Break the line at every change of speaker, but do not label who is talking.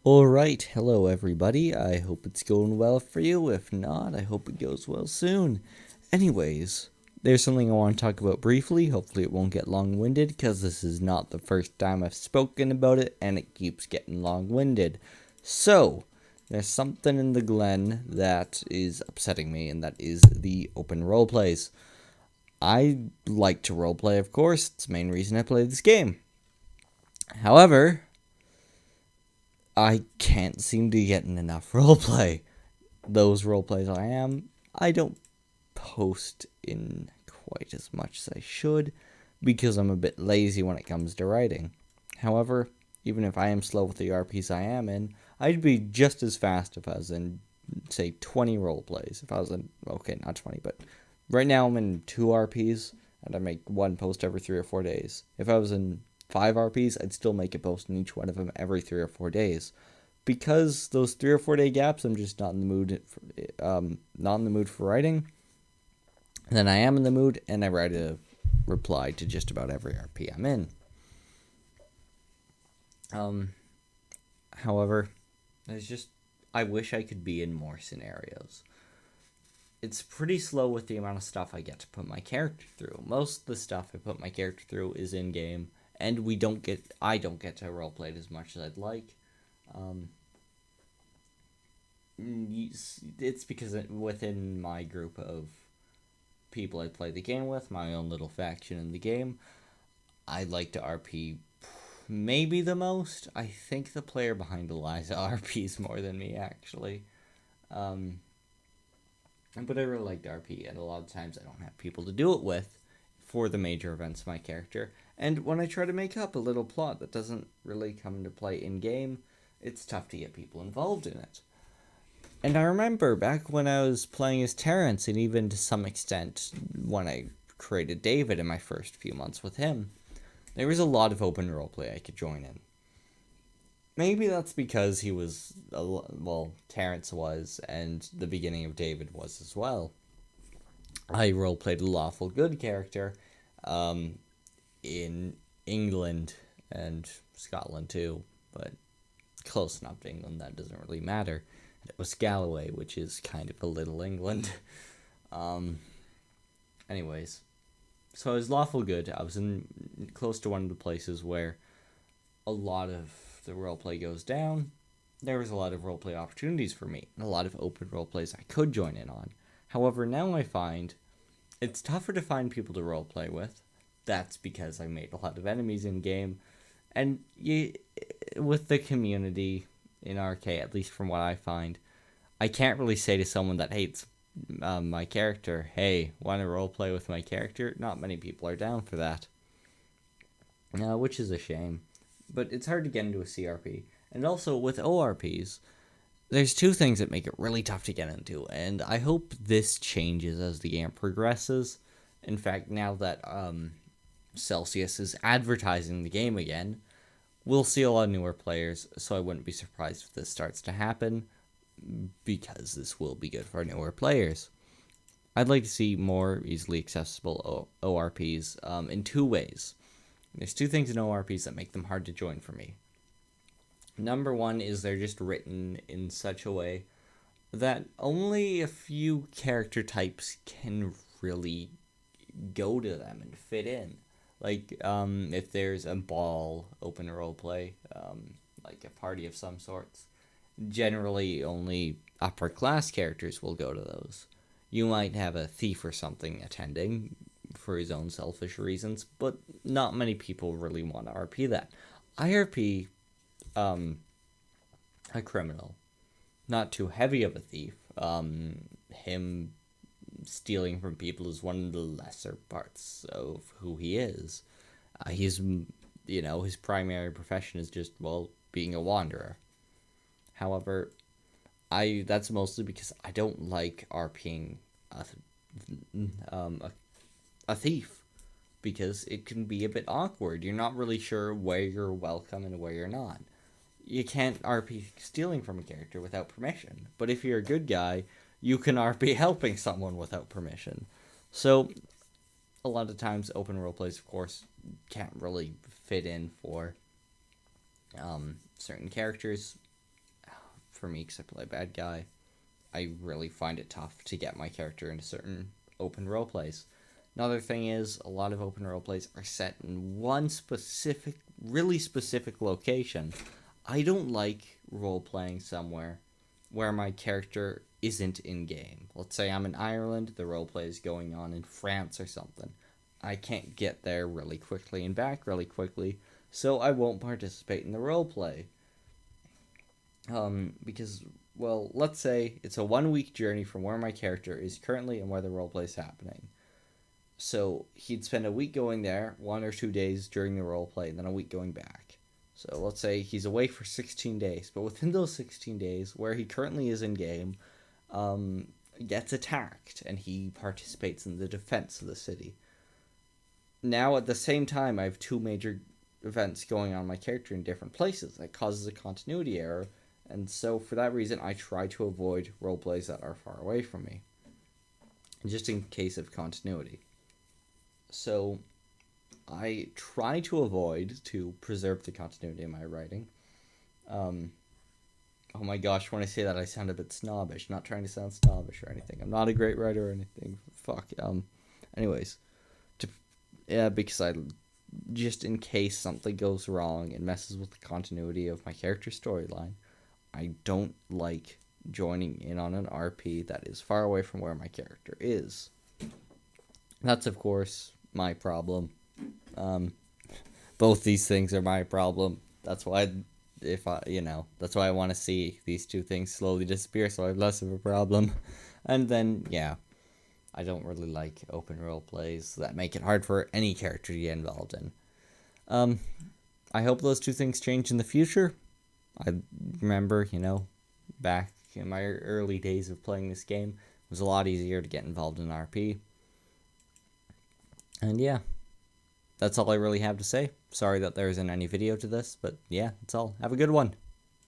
Alright, hello everybody. I hope it's going well for you. If not, I hope it goes well soon. Anyways, there's something I want to talk about briefly. Hopefully, it won't get long winded because this is not the first time I've spoken about it and it keeps getting long winded. So, there's something in the Glen that is upsetting me, and that is the open roleplays. I like to roleplay, of course. It's the main reason I play this game. However, I can't seem to get enough roleplay. Those roleplays I don't post in quite as much as I should because I'm a bit lazy when it comes to writing. However, even if I am slow with the RPs I am in, I'd be just as fast if I was in, say, 20 roleplays. If I was in, okay, not 20, but right now I'm in 2 RPs and I make one post every 3 or 4 days. If I was in 5 RPs, I'd still make a post in each one of them every 3 or 4 days. Because those 3 or 4 day gaps, I'm just not in the mood for writing. And then I am in the mood, and I write a reply to just about every RP I'm in. However, I wish I could be in more scenarios. It's pretty slow with the amount of stuff I get to put my character through. Most of the stuff I put my character through is in game, and I don't get to roleplay it as much as I'd like. It's because within my group of people I play the game with, my own little faction in the game, I like to RP maybe the most. I think the player behind Eliza RPs more than me, actually. But I really like to RP, and a lot of times I don't have people to do it with for the major events of my character. And when I try to make up a little plot that doesn't really come into play in-game, it's tough to get people involved in it. And I remember back when I was playing as Terrence, and even to some extent when I created David in my first few months with him, there was a lot of open roleplay I could join in. Maybe that's because Terrence was, and the beginning of David was as well. I roleplayed a lawful good character in England and Scotland too, but close enough to England that doesn't really matter. It was Galloway, which is kind of a little England. Anyways, so I was lawful good. I was in close to one of the places where a lot of the roleplay goes down. There was a lot of roleplay opportunities for me, and a lot of open roleplays I could join in on. However, now I find it's tougher to find people to roleplay with. That's because I made a lot of enemies in game, and with the community in RK, at least from what I find, I can't really say to someone that hates my character, hey, want to roleplay with my character? Not many people are down for that, which is a shame. But it's hard to get into a CRP. And also, with ORPs, there's 2 things that make it really tough to get into, and I hope this changes as the game progresses. In fact, now that Celsius is advertising the game again, we'll see a lot of newer players, so I wouldn't be surprised if this starts to happen, because this will be good for newer players. I'd like to see more easily accessible ORPs in 2 ways. There's 2 things in ORPs that make them hard to join for me. Number 1 is they're just written in such a way that only a few character types can really go to them and fit in. Like, if there's a ball open roleplay, like a party of some sorts, generally only upper class characters will go to those. You might have a thief or something attending for his own selfish reasons, but not many people really want to RP that. I RP a criminal, not too heavy of a thief. Him stealing from people is one of the lesser parts of who he is. His primary profession is just, being a wanderer. However, that's mostly because I don't like RPing a thief, because it can be a bit awkward. You're not really sure where you're welcome and where you're not. You can't RP stealing from a character without permission, but if you're a good guy, you can RP helping someone without permission. So, a lot of times, open roleplays, of course, can't really fit in for certain characters for me because I play a bad guy. I really find it tough to get my character into certain open roleplays. Another thing is, a lot of open roleplays are set in one specific, really specific location. I don't like role-playing somewhere where my character isn't in-game. Let's say I'm in Ireland, the roleplay is going on in France or something. I can't get there really quickly and back really quickly, so I won't participate in the roleplay. Because, well, let's say it's a 1 week journey from where my character is currently and where the roleplay is happening. So he'd spend a week going there, 1 or 2 days during the roleplay, and then a week going back. So let's say he's away for 16 days, but within those 16 days, where he currently is in game, gets attacked, and he participates in the defense of the city. Now, at the same time, I have 2 major events going on my character in different places. That causes a continuity error, and so for that reason, I try to avoid roleplays that are far away from me, just in case of continuity. So I try to avoid to preserve the continuity in my writing. Oh my gosh, when I say that, I sound a bit snobbish. Not trying to sound snobbish or anything. I'm not a great writer or anything. Fuck. Anyways, because I, just in case something goes wrong and messes with the continuity of my character storyline, I don't like joining in on an RP that is far away from where my character is. That's, of course, my problem. Both these things are my problem. That's why, that's why I want to see these 2 things slowly disappear, so I have less of a problem. And then, I don't really like open role plays that make it hard for any character to get involved in. I hope those 2 things change in the future. I remember, back in my early days of playing this game, it was a lot easier to get involved in RP. And that's all I really have to say. Sorry that there isn't any video to this, but that's all. Have a good one.